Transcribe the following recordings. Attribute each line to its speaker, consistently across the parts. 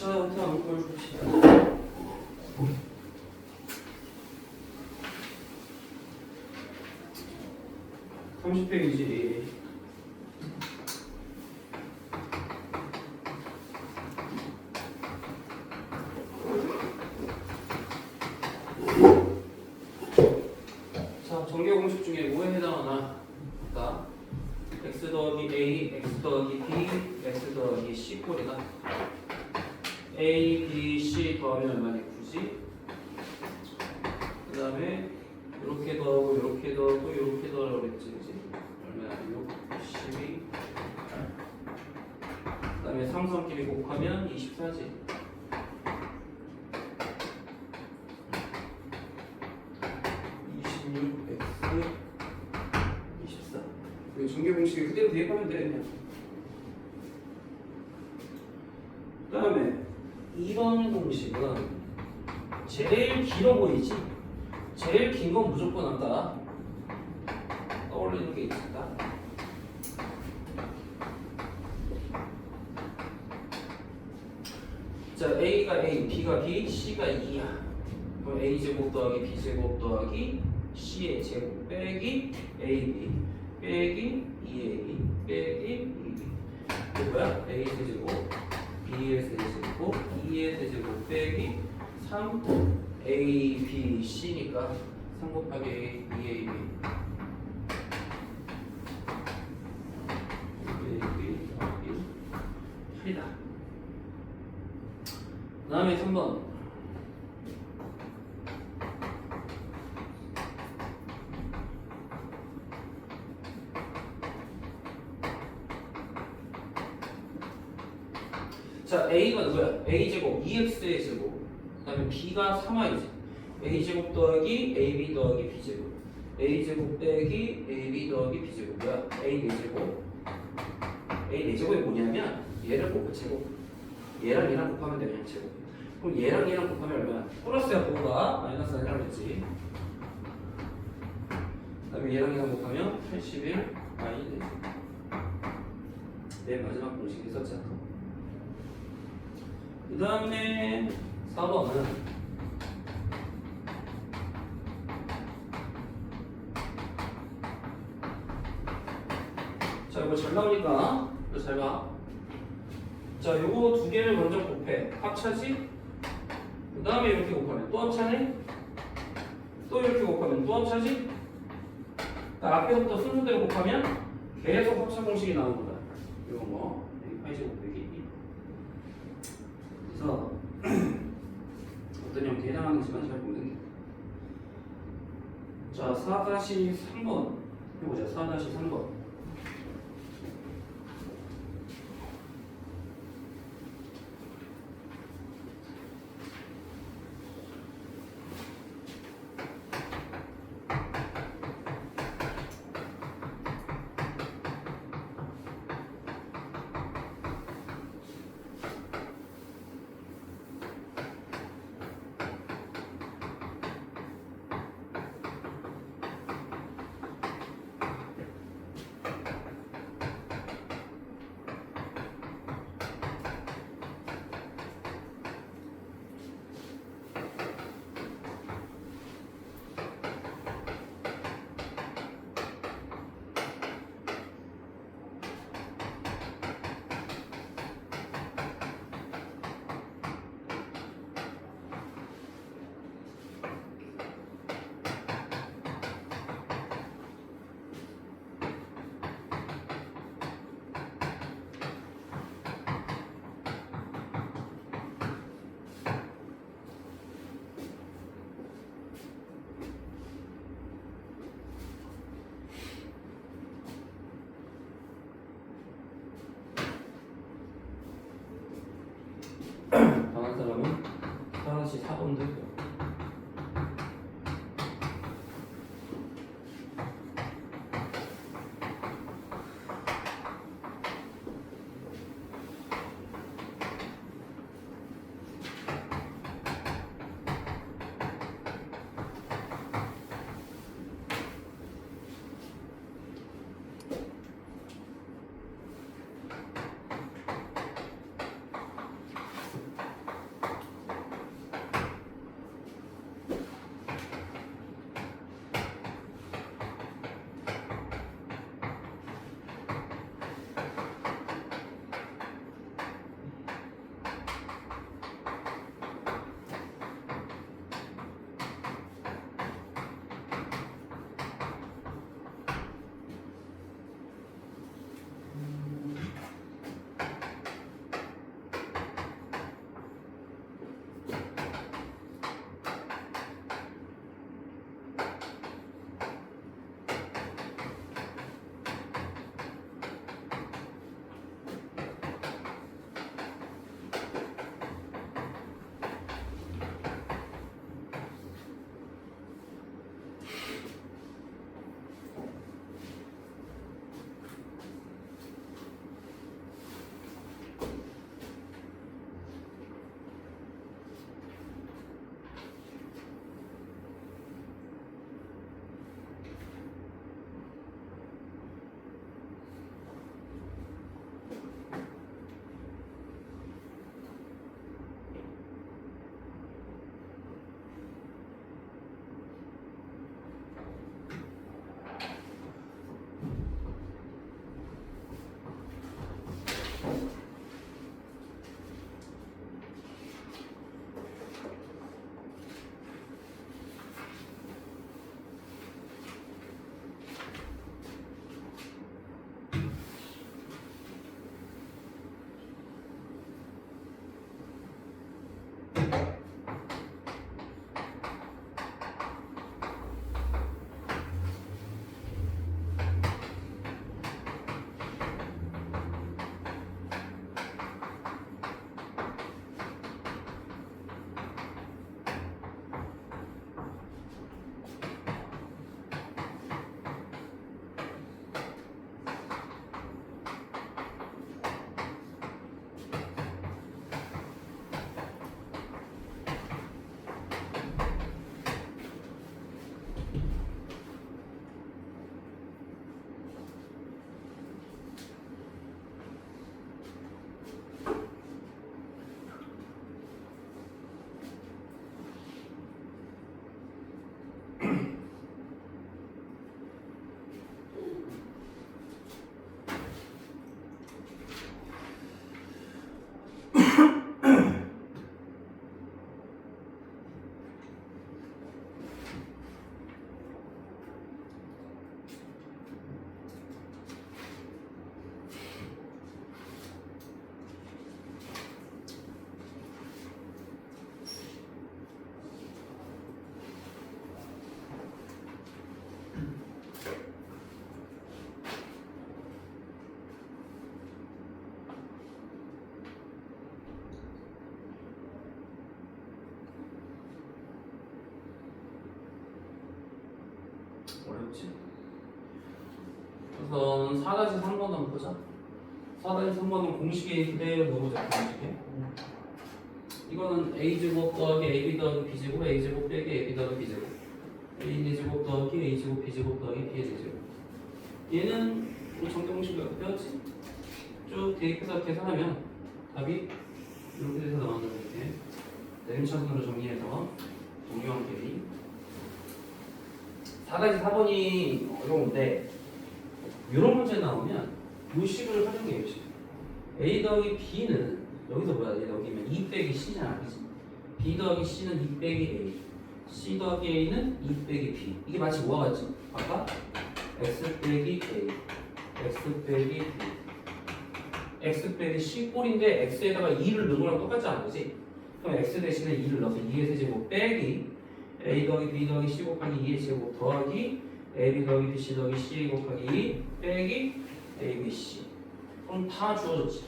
Speaker 1: 자, 다음 걸 봅시다. 30페이지. 자, 정규 공식 중에 뭐에 해당하나? 그러니까 x 더하기 a, x 더하기 b, x 더하기 c 꼴이다. a, b, c 더하면 얼마니? 9지. 그 다음에 이렇게 더하고 이렇게 더하고 이렇게 더하라고 그랬지, 그지? 얼마야? 6, 12. 그 다음에 상수끼리 곱하면 24지. 26x 24. 이거 정규 공식이 그대로 대입하면 돼, 그냥. 그 다음에 2번 공식은 제일 길어 보이지? 제일 긴 건 무조건 아까 떠올리는 게 있을까? 자, A가 A, B가 B, C가 2야. 그럼 A제곱 더하기 B제곱 더하기 C의 제곱 빼기 AB 빼기 2AB 빼기 2B. 이게 뭐야? A 세제곱, B의 세제곱, 2의 세제곱 빼기 3 A, B, C니까 3 곱하기 A, 2AB 2AB 더하기 8이다. 그 다음에 3번. 자, A가 누구야? A제곱, 2X의 제곱. 그 다음에 B가 3I지. A제곱 더하기 AB 더하기 B제곱. A제곱 빼기 AB 더하기 B제곱. 뭐야? A 4제곱. A 4제곱이 뭐냐면 얘를 곱고 제곱. 얘랑 얘랑 곱하면 돼, 그냥 제곱. 그럼 얘랑 얘랑 곱하면 얼마야? 플러스야 뭐가? 마이너스 아니라고 했지. 그 다음에 얘랑 얘랑 곱하면 81 마이너스 4제곱. 맨 마지막 공식 있었잖아. 그 다음에 4번은 자, 이거 잘 나오니까 이거 잘 봐. 자, 요거 두 개를 먼저 곱해. 합차지? 그 다음에 이렇게 곱하면 또 합차네? 또 이렇게 곱하면 또 합차지? 그러니까 앞에서부터 순서대로 곱하면 계속 합차 공식이 나오는 거다. 이거 뭐? 파이제 곱하기. 그래서 어떤 형태에 해당하는지만 잘 보면 돼. 자, 4-3번 해보자. 4-3번. 당한 사람은 4-4번 되고. 우선 4-3번 한번 보자. 4-3번은 공식에 그대로 넣어보자. 공식에. 이거는 a제곱 더하기 ab 더하기 b제곱 a제곱 빼기 ab 더하기 b제곱 a제곱 더하기 a제곱 b제곱 더하기 b의 제곱. 얘는 우리 정규공식을 배웠지? 쭉 대입해서 계산하면 답이 이렇게 돼서 나온다. 이렇게 내림차순으로 정리해서 동요한 길이 4-4번이 어려운데 이런 문제 나오면 이 식을 활용해요. 이 식. a 더하기 b는 여기서 뭐야? 얘 여기면 2 빼기 c잖아. 그치? b 더하기 c는 2 빼기 a c 더하기 a는 2 빼기 b. 이게 마치 뭐가 같지? 아까 x 빼기 a x 빼기 b x 빼기 c 꼴인데 x에다가 2를 넣은 거랑 똑같지 않아? 그치? 그럼 x 대신에 2를 넣어서 2의 세제곱 빼기 a 더하기 b 더하기 c 곱하기 2의 제곱 더하기 ab 더하기 bc 더하기 ca 곱하기 2 빼기 abc. 그럼 다 주어졌지.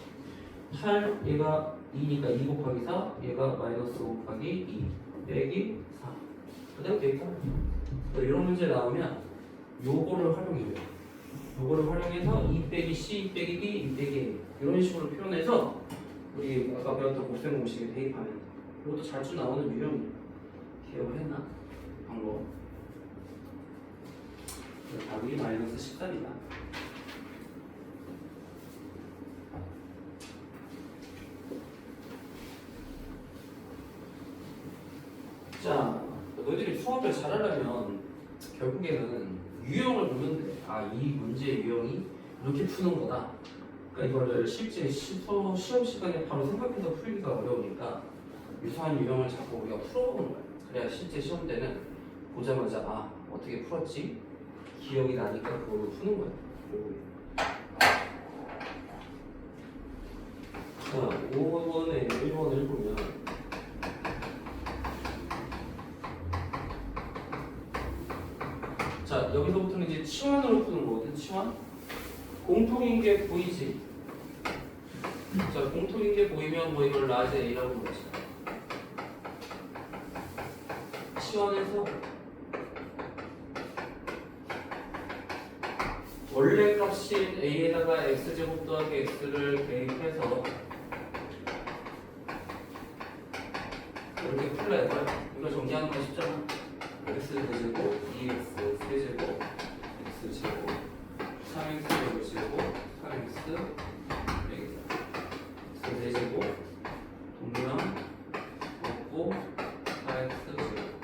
Speaker 1: 8 얘가 2니까 2 곱하기 4 얘가 마이너스 5 곱하기 2 빼기 4 그대로 되겠다. 이런 문제 나오면 요거를 활용해요. 요거를 활용해서 2 빼기 c 2 빼기 b 2 빼기 a 이런 식으로 표현해서 우리 아까 배웠던 곱셈 공식에 대입하면 이것도 자주 나오는 유형이에요. 기억을 했나? 방법. 답이 마이너스 13이다. 자, 너희들이 수학을 잘하려면 결국에는 유형을 보면 돼. 아, 이 문제의 유형이 이렇게 푸는 거다. 그러니까 이거를 실제 시험 시간에 바로 생각해서 풀기가 어려우니까 유사한 유형을 자꾸 우리가 풀어보는 거야. 그래야 실제 시험 때는 보자마자 아, 어떻게 풀었지? 기억이 나니까 그걸로 푸는 거야. 자, 5번에 1번을 보면 자, 여기서부터는 이제 치환으로 푸는 거거든. 치환. 공통인 게 보이지? 자, 공통인 게 보이면 뭐 이걸 라지 A라고 부르지. 치환해서 원래 값인 A에다가 X제곱 더하기 X를 대입해서 이렇게 풀어야 돼. 이거 정리하는 거 쉽잖아. X 대제곱, 2X 세제곱, X제곱, 3X 제곱, 3X X 대제곱, 동면 없고 4X 제곱.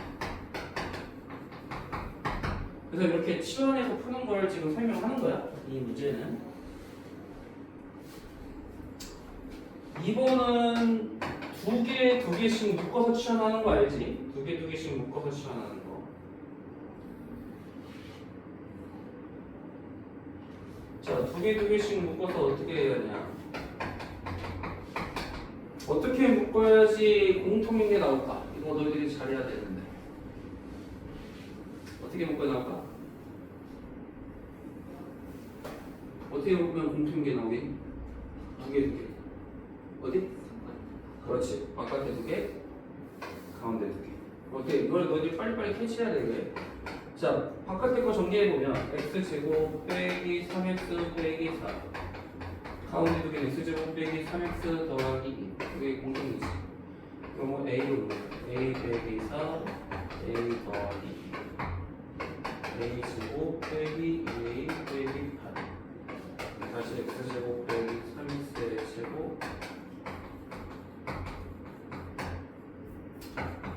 Speaker 1: 그래서 이렇게 치환해서 푸는 걸 지금 설명하는 거야. 이 문제는 2번은 두 개씩 묶어서 치환하는 거 알지? 두 개씩 묶어서 치환하는 거. 자, 두 개씩 묶어서 어떻게 해야 하냐? 어떻게 묶어야지 공통인 게 나올까? 이거 너희들이 잘해야 되는데. 어떻게 묶어야 나올까? 어떻게 묶으면 공통인 게 나오겠니? 두 개. 어디? 그렇지. 바깥에 2개, 가운데 2개. 오케이. 이걸 너희들이 빨리빨리 캐치해야 되게. 자, 바깥에 거 정리해보면 x제곱 빼기 3x 빼기 4 가운데 2개는 x제곱 빼기 3x 더하기 2 이게 공통이지. 그럼 a로 a 빼기 4 a 더하기 2 a제곱 빼기 2a 빼기 8 다시 x제곱 빼기 3x 제곱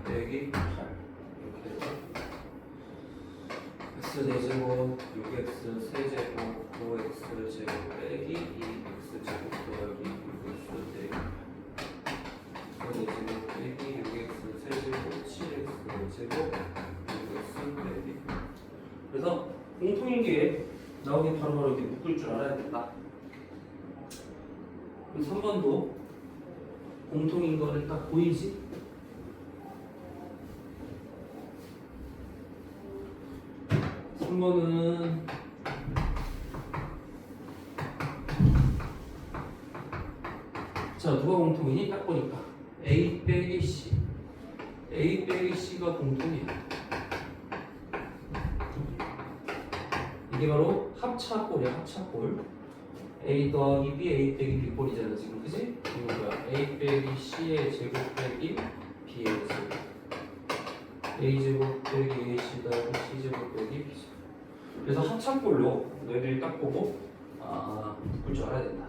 Speaker 1: 빼기 8 x 4제곱 6x 세제곱 5x 제곱 빼기 2x 제곱 더하기 6x 빼기 4제곱 빼기 6x 세제곱 7x 제곱 6x 빼기. 그래서 공통인 게 나오기 바로바로 이렇게 묶을 줄 알아야 된다. 그럼 3번도 공통인 거를 딱 보이지? 한번은 자, 누가 공통이니? 딱 보니까 A 빼기 C C가 공통이야. 이게 이게 바로 합차꼴이야, 합차꼴. A 더하기 B, A 빼기 B 꼴이잖아 지금, 그지? 이거 뭐야? A 빼기 C의 제곱 빼기 B의 제곱. A 제곱 빼기 AC 더하기 C 제곱 빼기 B 제곱. 그래서 합차꼴로 너희들이 딱 보고 묶을 줄 알아야 된다.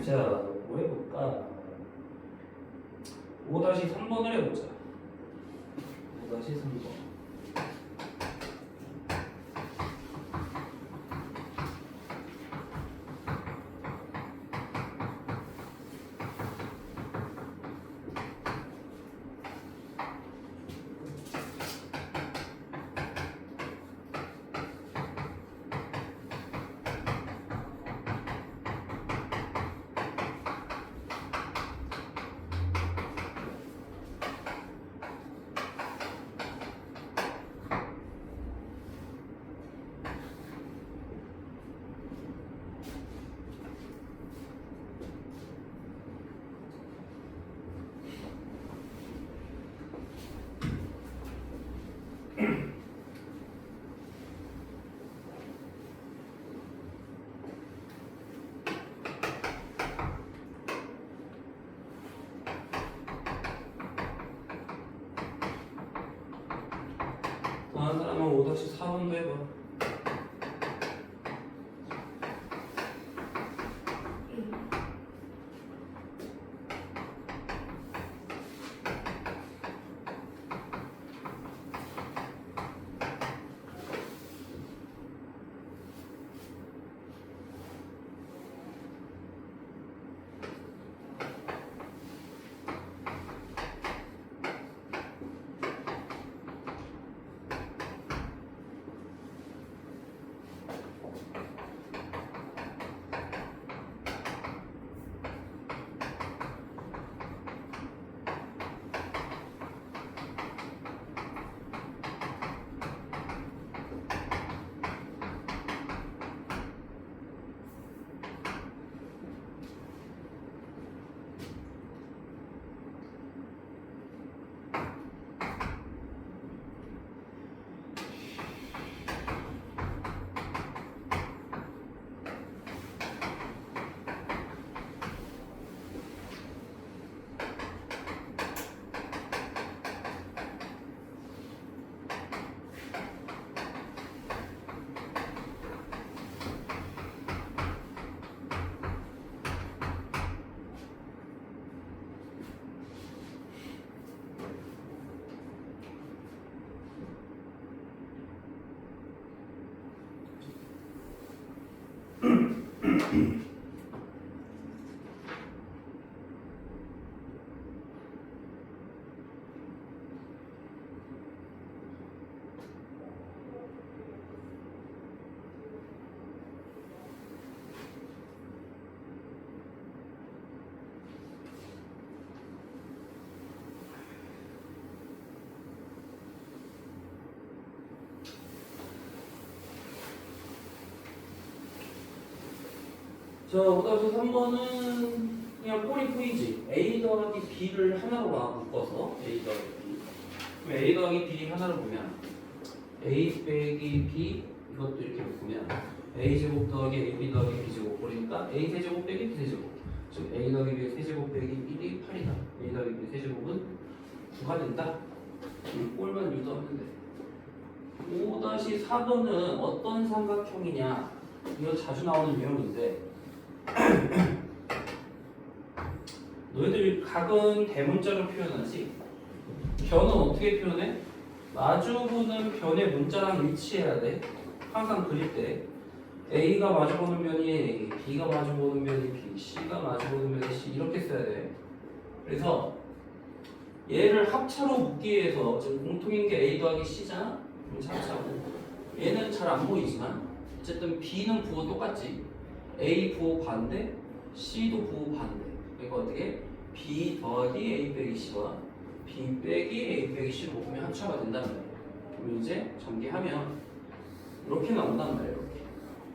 Speaker 1: 자, 뭐 해볼까? 5-3번을 해보자. 5-3번. 다른 사람은 5-4번도 해봐. 자, 5-3번은 그냥 꼴이 보이지. A 더하기 B를 하나로 묶어서 A 더하기 B. 그럼 A 더하기 B 하나로 보면 A 빼기 B 이것도 이렇게 묶으면 A 제곱 더하기 AB 더하기 B 제곱 꼴이니까 A 세제곱 빼기 B 세제곱. 즉 A 더하기 B 세제곱 빼기 1이 8이다. A 더하기 B 세제곱은 9가 된다. 꼴만 유도하면 돼. 5-4번은 어떤 삼각형이냐? 이거 자주 나오는 유형인데 너희들 각은 대문자로 표현하지 변은 어떻게 표현해? 마주보는 변의 문자랑 일치해야 돼. 항상 그릴 때 A가 마주보는 면이 A, B가 마주보는 면이 B, C가 마주보는 면이 C 이렇게 써야 돼. 그래서 얘를 합차로 묶기 위해서 지금 공통인 게 A 더하기 C잖아? 그럼 합차고 얘는 잘 안 보이지만 어쨌든 B는 부호 똑같지. A 부호 반대, C도 부호 반대. 그러니까 어떻게? B 더하기 A 빼기 C와 B 빼기 A 빼기 C를 묶으면 합차가 된단 말이에요. 그럼 이제 전개하면 이렇게 나온단 말이에요. 이렇게.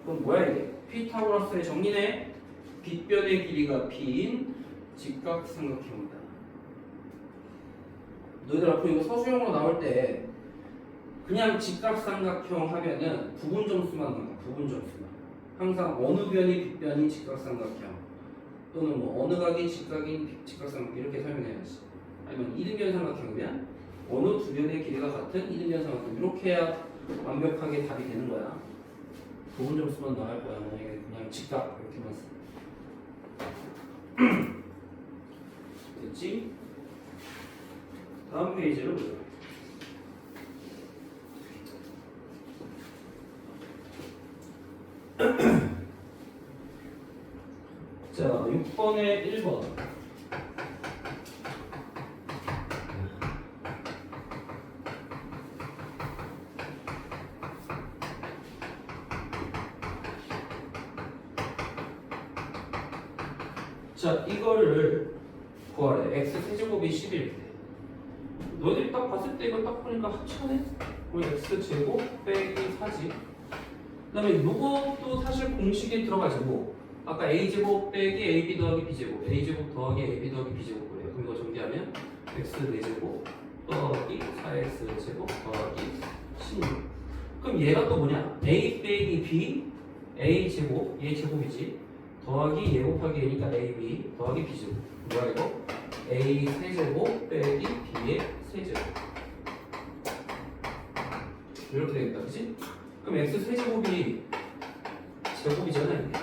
Speaker 1: 그럼 뭐야 이게? 피타고라스의 정리네. 빗변의 길이가 P인 직각삼각형이다. 너희들 앞으로 이거 서술형으로 나올 때 그냥 직각삼각형 하면은 부분 점수만 나와. 부분 점수만. 항상 어느 변이 빗변이 직각삼각형 또는 뭐 어느 각이 직각인 직각삼각형 이렇게 설명해야지. 아니면 이등변 삼각형이면 어느 두 변의 길이가 같은 이등변 삼각형 이렇게 해야 완벽하게 답이 되는 거야. 부분 점수만 나올 거야. 만약에 그냥 직각 이렇게만 써. 됐지? 다음 페이지를 보자. 자, 6번에 1번. 자, 이거를 구하래. x 세제곱이 11일 때. 너희들이 딱 봤을 때 이거 딱 보니까 합쳐네? 그럼 x 제곱 빼기 4지. 그 다음에 이것도 사실 공식에 들어가지고 아까 a제곱 빼기 ab 더하기 b제곱 a제곱 더하기 ab 더하기 b제곱 그래요. 그럼 이거 정리하면 x 4제곱 더하기 4x 제곱 더하기 16. 그럼 얘가 또 뭐냐? a 빼기 b a제곱 얘 제곱이지 더하기 얘 곱하기 얘니까 ab 더하기 b제곱 뭐야 이거? a 세제곱 빼기 b의 세제곱 이렇게 되겠다 그치? 그럼 x 세제곱이 제곱이잖아 이게.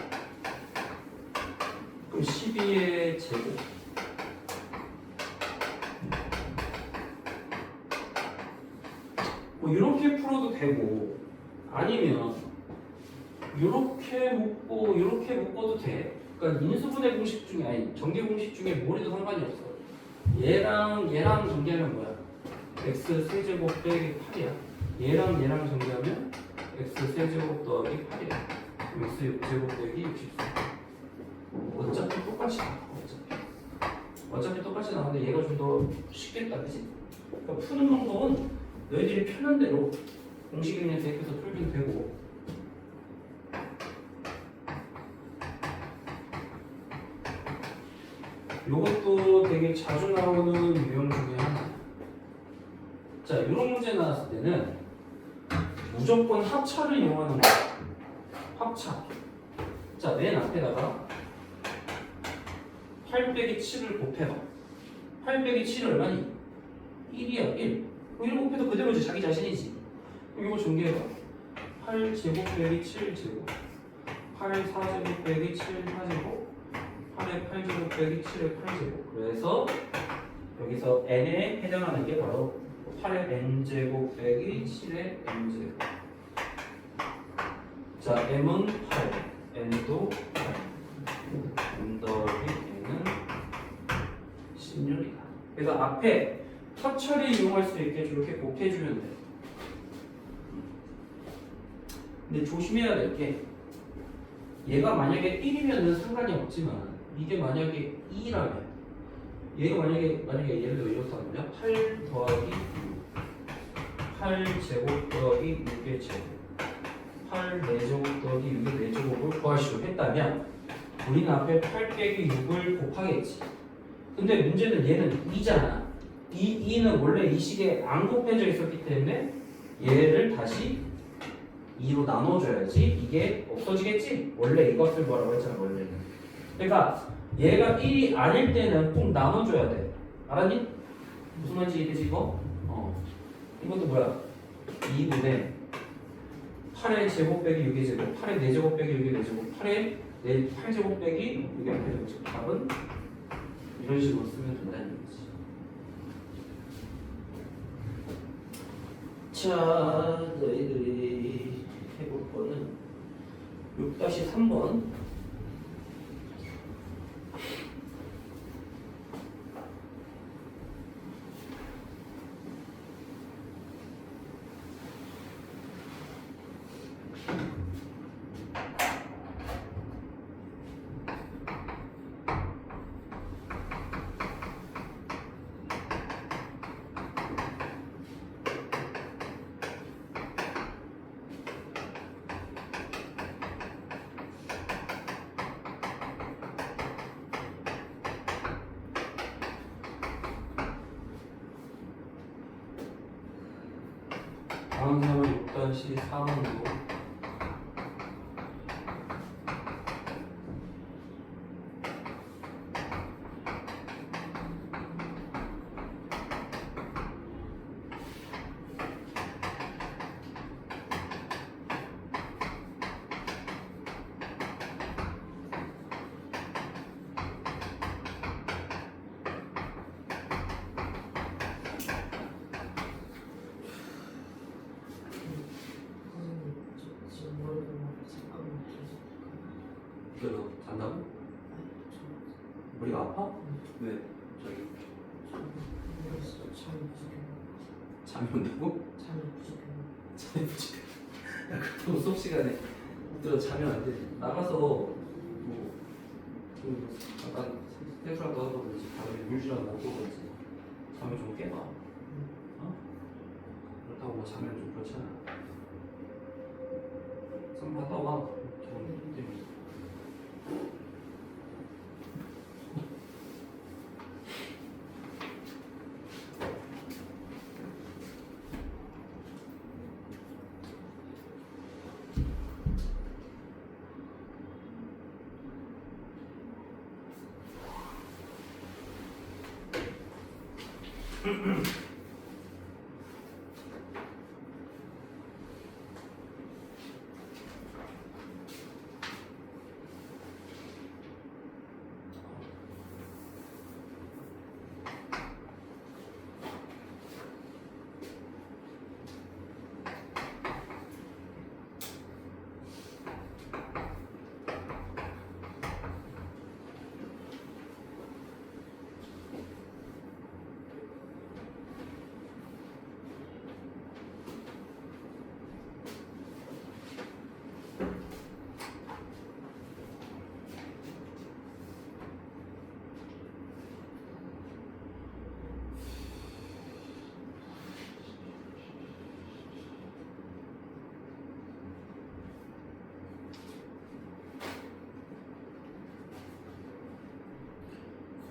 Speaker 1: 그럼 12의 제곱 뭐 이렇게 풀어도 되고 아니면 이렇게 묶고 이렇게 묶어도 돼. 그러니까 인수분해 공식 중에 아니 전개 공식 중에 뭘 해도 상관이 없어. 얘랑 전개하면 뭐야? x 세제곱 빼기 8이야. 얘랑 전개하면 x 세제곱 더하기 8이야. x 제곱 빼기 64. 어차피 똑같이 나와. 어차피 똑같이 나오는데 얘가 좀 더 쉽겠다, 그치? 그러니까 푸는 방법은 너희들이 편한 대로 공식 그냥 대입해서 풀면 되고. 요것도 되게 자주 나오는 유형 중에 하나. 자, 이런 문제 나왔을 때는 무조건 합차를 이용하는 거야. 합차. 자, 맨 앞에다가 8 빼기 7을 곱해봐. 8 빼기 7이 얼마니? 1이야, 1. 그럼 1 곱해도 그대로지, 자기 자신이지. 그럼 이거 전개해봐. 8 제곱 빼기 7 제곱. 8 4제곱 빼기 7 4제곱. 8의 8제곱 빼기 7의 8제곱. 그래서 여기서 n에 해당하는 게 바로 8의 n제곱 빼기 7의 n제곱. 자, m은 8, n도 8. n 더하기 n은 16이다. 그래서 앞에 합처리 이용할 수 있게 저렇게 곱해주면 돼. 근데 조심해야 될 게 얘가 만약에 1이면 상관이 없지만 이게 만약에 2라면 얘가 만약에 예를 들어 이렇게 하면 8 더하기 8 제곱 더하기 6의 제곱 8 4제곱 더하기 6의 4제곱을 구하시오 했다면 우리는 앞에 8 빼기 6을 곱하겠지. 근데 문제는 얘는 2잖아. 2는 원래 이 식에 안 곱해져 있었기 때문에 얘를 다시 2로 나눠줘야지 이게 없어지겠지? 원래 이것을 뭐라고 했잖아 원래는. 그러니까 얘가 1이 아닐 때는 꼭 나눠줘야 돼. 알았니? 무슨 말인지 이해되지 이거? 이것도 뭐야? 2분의 8의 제곱 빼기 6의 제곱 8의 4제곱 빼기 6의 4제곱 8의 8제곱 빼기 6의 8제곱. 답은 이런 식으로 쓰면 된다는 얘기지. 자, 너희들이 해볼 거는 6-3번. 다음 사람은 6-4번이고 너 잔다고? 머리가 아파? 왜? 저기 잠이 온다고? 잠이 부족해. 야 그럼 수업 시간에 들어 자면 안 되지. 나가서 좀 잠깐 세수라도 하고 그러지. 다음에 물주라도 먹고 그러지. 잠을 좀 깨봐. 어? 그렇다고 뭐 자면 좀 그렇잖아. 좀 갔다 와. 좀 때문에.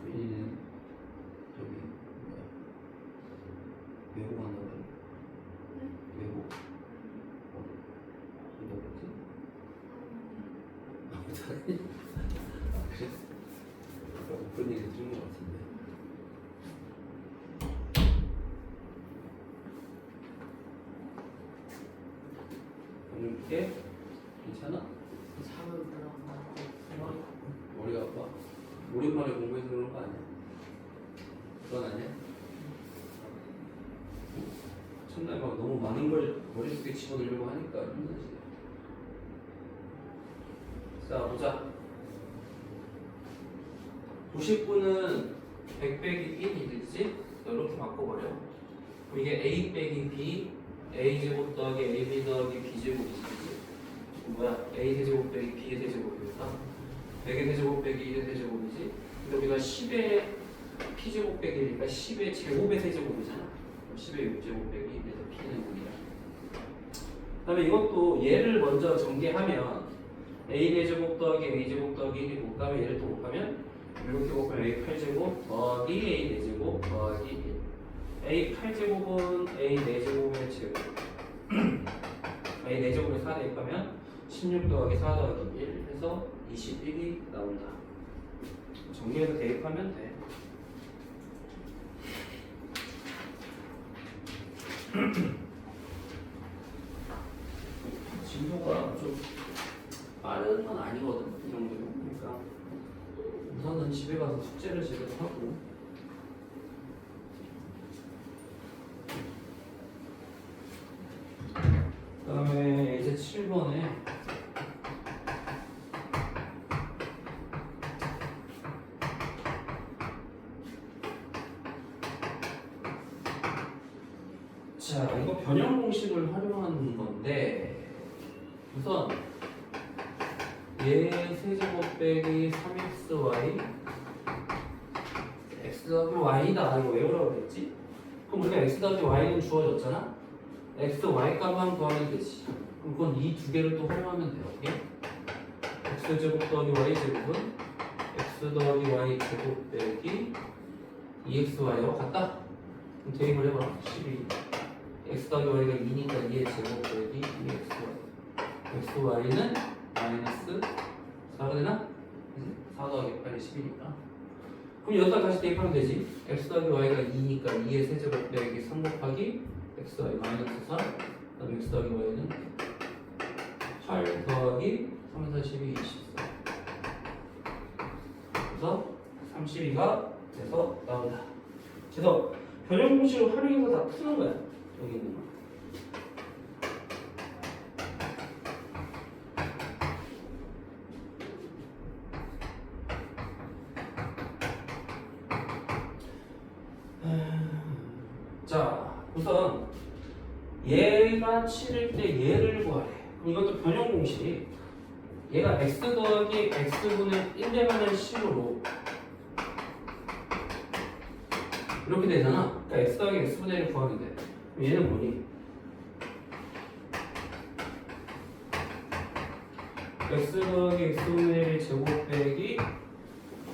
Speaker 1: 소희는 저기 뭐야 외국 한다고 외국 어디 어디였지? 그래? 그런 얘기 들은 것 같은데. 이렇게 괜찮아? 머리가 아파? 오랜만에 공부해서 그런 거 아니야? 그건 아니야? 첫날 막 너무 많은 걸 머릿속에 집어넣으려고 하니까 힘들지. 자 보자. 90분은 100 빼기 1이 되지? 이렇게 바꿔버려. 그럼 이게 A 빼기 B, A제곱 더하기 AB 더하기 B제곱이지. 뭐야? A 세제곱 빼기 B의 세제곱이니까 100의 세제곱 빼기 1의 세제곱이지. 근데 우리가 10의 P제곱 빼기 1이니까 10의 제곱의 세제곱이잖아. 10의 6제곱 빼기 1에서 P는 6이야. 그 다음에 이것도 얘를 먼저 전개하면 A 4제곱 더하기 A 제곱 더하기 1이 곱하면 얘를 또 곱하면 이렇게 곱하면 A 8제곱 더하기 A 4제곱 더하기 1. A 8제곱은 A 4제곱의 제곱. A 4제곱에 4 대입하면 16 더하기 4 더하기 1 해서 21이 나온다. 정리해서 대입하면 돼. 진도가 좀 빠른 건 아니거든, 이 정도면. 그러니까 우선은 집에 가서 숙제를 제대로 하고 그 다음에 이제 7번에 자, 이거 변형 공식을 활용하는 건데 우선 얘 세제곱 빼기 3xy x 더하기 y다 이거 외우라고 그랬지? 그럼 우리가 x 더하기 y는 주어졌잖아? x, y 값만 구하면 되지. 그럼 그건 이 두 개를 또 활용하면 돼요. 이게 x제곱 더하기 y제곱은 x 더하기 y제곱 빼기 2xy와 같다? 그럼 대입을 해봐. 12 x 더하기 y가 2니까 2의 제곱 빼기 2xy xy는 마이너스 4가 되나? 4 더하기 8이 10이니까 그럼 여기다 다시 대입하면 되지. x 더하기 y가 2니까 2의 세제곱 빼기 3 곱하기 xy 마이너스 4 그다음에 x 더하기 y는 8 더하기 3, 4, 12, 24 그래서 32가 돼서 나온다. 그래서 변형 공식을 활용해서 다 푸는 거야. 여기 있는 거. 자, 우선 얘가 7일 때 얘를 구하래. 그럼 이것도 변형 공식. 얘가 x 더하기 x분의 1 되면은 10으로 이렇게 되잖아. 그러니까 x 더하기 x분의 1을 구하면 돼. 그럼 얘는 뭐니? x 더하기 x분의 1 제곱 빼기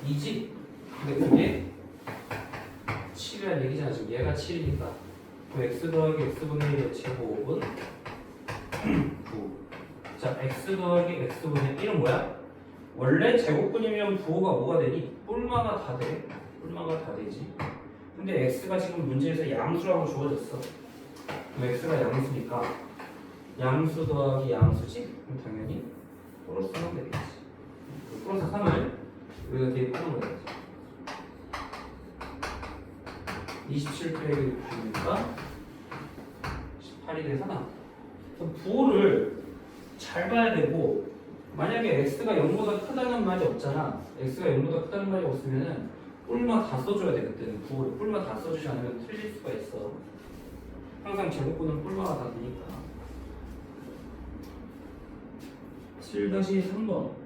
Speaker 1: 2지? 근데 그게 7이라는 얘기잖아. 지금 얘가 7이니까 그럼 x 더하기 x분의 1의 제곱은 9. 자, x 더하기 x분의 1은 뭐야? 원래 제곱분이면 부호가 뭐가 되니? 뿔마가 다 돼. 뿔마가 다 되지. 근데 x가 지금 문제에서 양수라고 주어졌어. 그럼 x가 양수니까 양수 더하기 양수지? 그럼 당연히 플러스 3은 되겠지. 플러스 3을 여기다 대입하는 거야. 27 빼기 9니까 18이 돼서 나온다. 부호를 잘 봐야 되고 만약에 x가 0보다 크다는 말이 없잖아. x가 0보다 크다는 말이 없으면은 뿔마 다 써줘야 돼. 그때는 부호를 뿔마 다 써주지 않으면 틀릴 수가 있어. 항상 제곱분은 뿔마가 다 되니까. 7-3번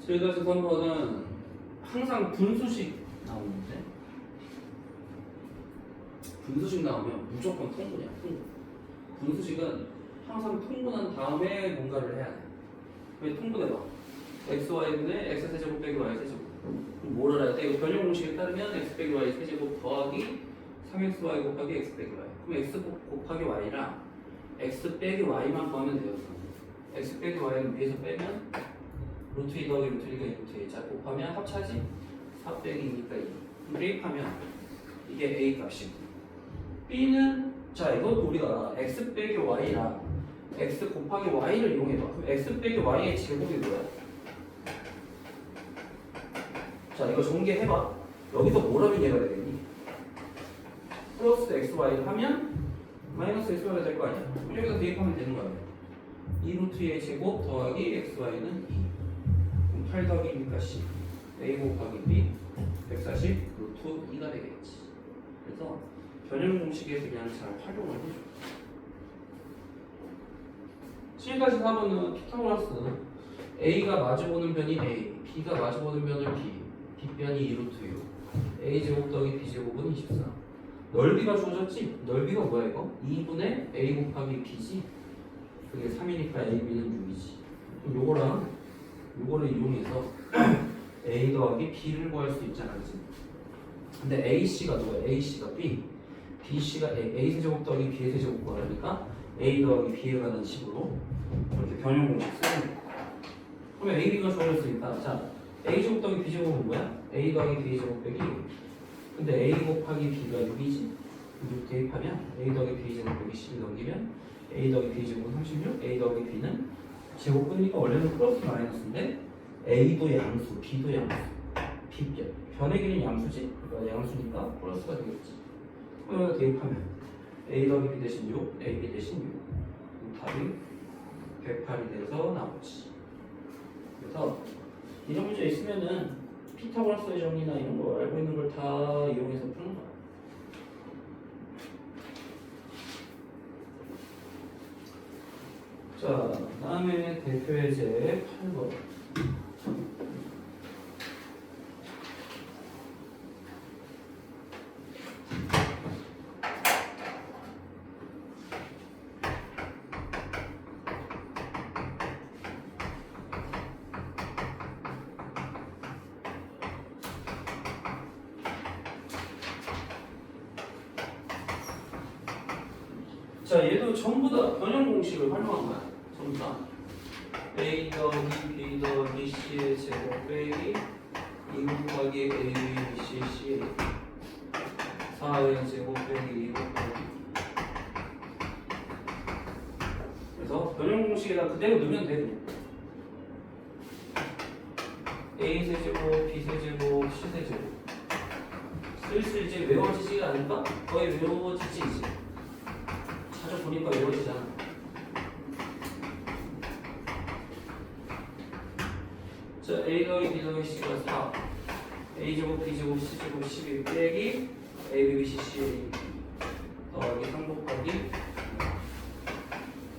Speaker 1: 7-3번은 항상 분수식 나오는데 분수식 나오면 무조건 통분이야. 통분. 분수식은 항상 통분한 다음에 뭔가를 해야 돼. 왜 통분해봐? xy분의 x세제곱 빼기 y세제곱. 그럼 뭘 알아야 돼? 이거 변형 공식에 따르면 x 빼기 y 세제곱 더하기 3xy 곱하기 x 빼기 y. 그럼 x 곱하기 y랑 x 빼기 y만 구하면 돼요. x 빼기 y는 위에서 빼면 루트 2 더하기 루트 1가 루트 2. 자, 곱하면 합차지? 4 빼기 2니까 2. 그럼 대입하면 이게 a 값이고 b는 자, 이것도 우리가 x 빼기 y랑 x 곱하기 y를 이용해봐. 그럼 x 빼기 y의 제곱이 뭐야? 자, 이거 전개해봐. 여기서 뭘 하면 얘가 되겠니? 플러스 xy를 하면 마이너스 xy가 될 거 아니야? 그럼 여기서 대입하면 되는 거 아니야? 2 루트 2의 제곱 더하기 xy는 2. 그럼 8 더하기 2니까 10. a 곱하기 b 140 루트 2가 되겠지. 그래서 변형 공식에서 그냥 잘 활용을 해줘. 7까지 4번은 피타고라스. a가 마주보는 변이 a, b가 마주보는 변을 b, 빗변이 2루트 6, a제곱 더하기 b제곱은 24. 넓이가 주어졌지? 넓이가 뭐야 이거? 2분의 a 곱하기 b지? 그게 3이니까 ab는 6이지. 그럼 요거랑 요거를 이용해서 a 더하기 b를 구할 수 있잖아, 그치? 근데 ac가 누구야? ac가 b, bc가 a 세제곱 더하기 b의 세제곱 구하니까 a 더하기 b에 관한 식으로 이렇게 변형 공식 쓰는 거야. 그러면 a, b가 주어졌으니까 자, a 제곱 더하기 b 제곱은 뭐야? a 더하기 b 제곱 빼기 6. 근데 a 곱하기 b가 6이지? 6 대입하면 a 더하기 b 제곱 빼기 10을 넘기면 a 더하기 b 제곱은 36, a 더하기 b는 제곱분이니까 원래는 플러스 마이너스인데 a도 양수, b도 양수, b변. 변의 길이는 양수지? 그러니까 양수니까 플러스가 되겠지. 그러면 대입하면 a 더하기 b 대신 6, ab 대신 6. 답이 108이 돼서 나오지. 그래서 이런 문제 있으면은 피타고라스의 정리나 이런 거 알고 있는 걸 다 이용해서 푸는 거야. 자, 다음에 대표 예제 8번. 자, 얘도 전부 다 변형 공식을 활용한 거야. 전부 다. a 더하기 b 더하기 c의 제곱 빼기 2 곱하기 a, b, c, c 4의 제곱 빼기 2 곱하기. 그래서 변형 공식에다 그대로 넣으면 돼. a 세제곱, b 세제곱, c 세제곱. 슬슬 이제 외워지지 않을까? 거의 외워지지 이제. 찾아보니까 외워지잖아. 자, a 더하기 b 더하기 c가 4, a 제곱, b 제곱, c 제곱 12 빼기 a, b, c, c, a 더하기 3 곱하기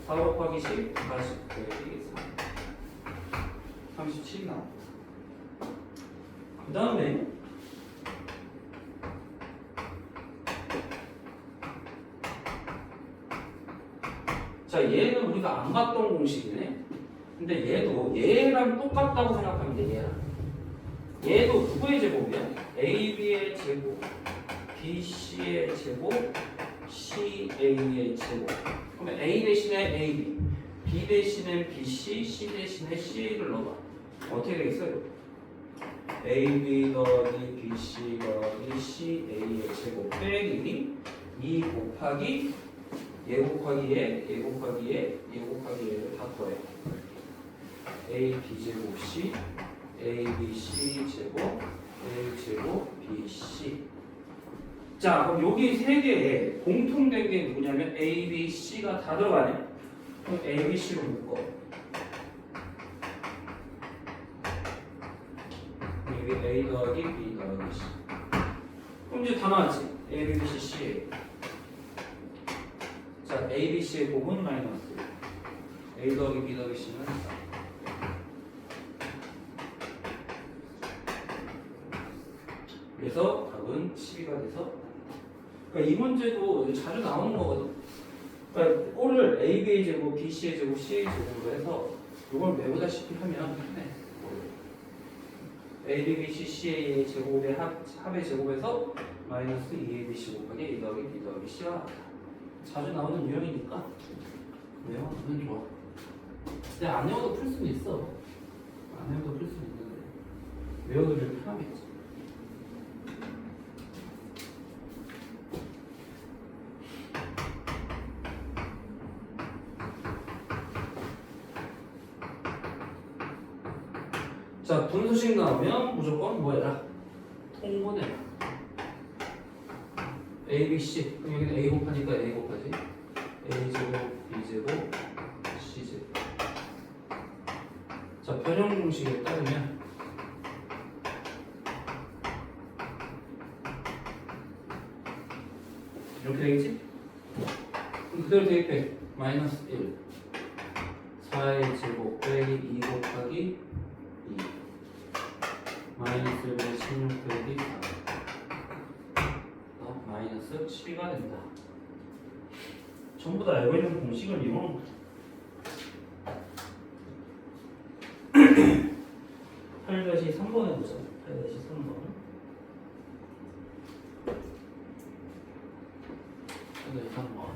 Speaker 1: 4 곱하기 10, 40 빼기 3, 37 나와. 그 다음에 자, 얘는 우리가 안 봤던 공식이네. 근데 얘도 얘랑 똑같다고 생각하면 돼. 얘랑. 얘도 누구의 제곱이야? AB의 제곱, BC의 제곱, CA의 제곱. 그러면 A 대신에 AB, B 대신에 BC, C 대신에 CA를 넣어봐. 어떻게 되겠어요? AB 더하기 BC 더하기 CA의 제곱 빼기 2 곱하기 얘 곱하기 얘 곱하기 얘 곱하기 얘를 다 더해. A, B 제곱 C, A, B, C 제곱, A 제곱, B, C. 자, 그럼 여기 세 개에 공통된 게 뭐냐면 A, B, C가 다 들어가네. 그럼 A, B, C로 묶어. 여기 A 더하기 B 더하기 C. 그럼 이제 다 나왔지. A, B, C, C. 자, A, B, C의 곱은 마이너스 A 더하기 B 더하기 C는 4. 그래서 답은 12가 돼서 그러니까 이 문제도 자주 나오는 거거든. 그러니까 꼴을 AB의 제곱, BC의 제곱, CA의 제곱으로 해서 이걸 외우다시피 하면 편해. A, B, B, C, C의 제곱의 합의 제곱에서 마이너스 2ABC 곱하기 A 더하기 B 더하기 C와 같다. 자주 나오는 유형이니까 외워두면 좋아. 근데 안 외워도 풀 수는 있어. 안 외워도 풀 수는 있는데 외워두면 편하겠지. 자, 분수식 나오면 무조건 뭐 해라? 통분해라. A, B, C. 그럼 여기는 A 곱하니까 A 곱하지. A 제곱, B 제곱, C 제곱. 자, 변형 공식에 따르면 이렇게 되겠지? 그럼 그대로 대입해. 마이너스 1. 4의 제곱 빼기 2 곱하기 2. 마이너스 1의 16 빼기 4. 마이너스 12가 된다. 전부 다 알고 있는 공식을 이용하는 거죠. 8-3번 해보자. 8-3번. 8-3번.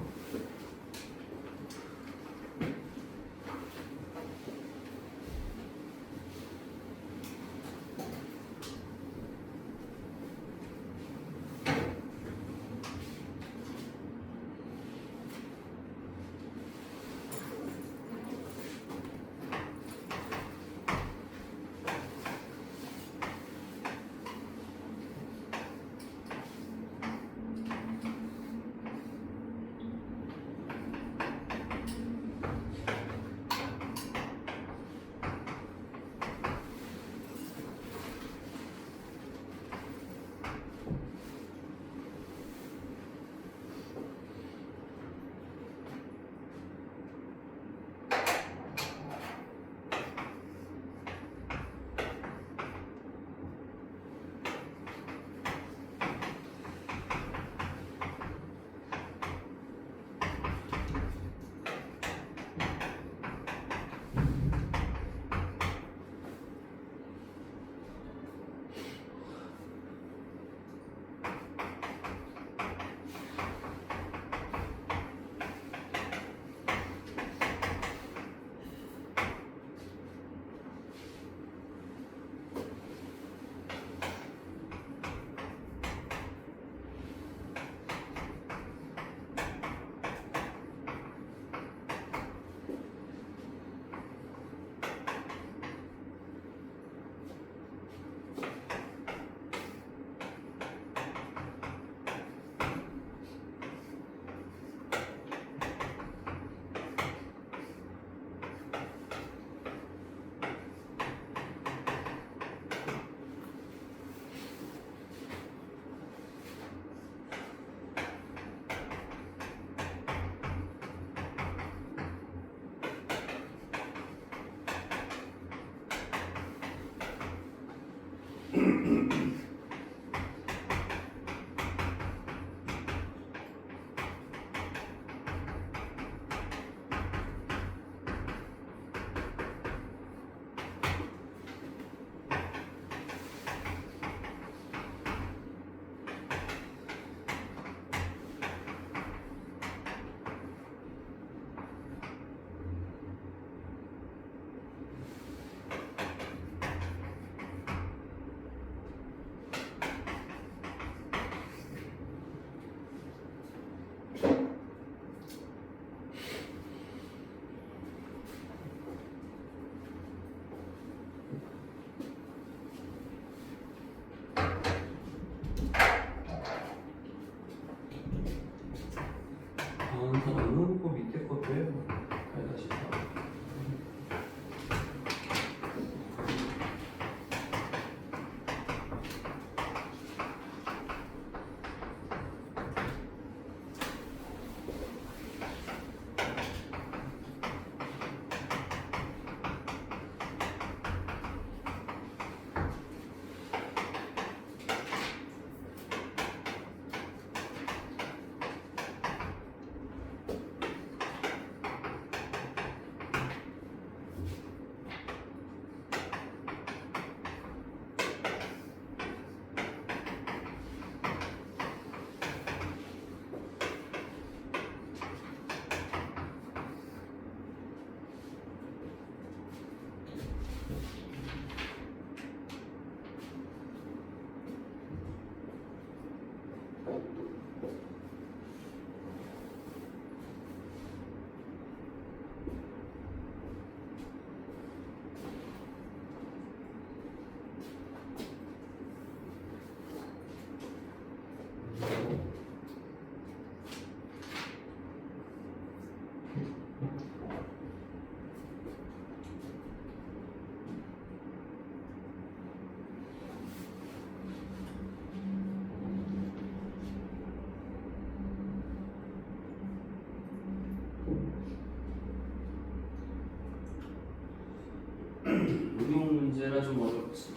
Speaker 1: 얘가 좀 어렵지.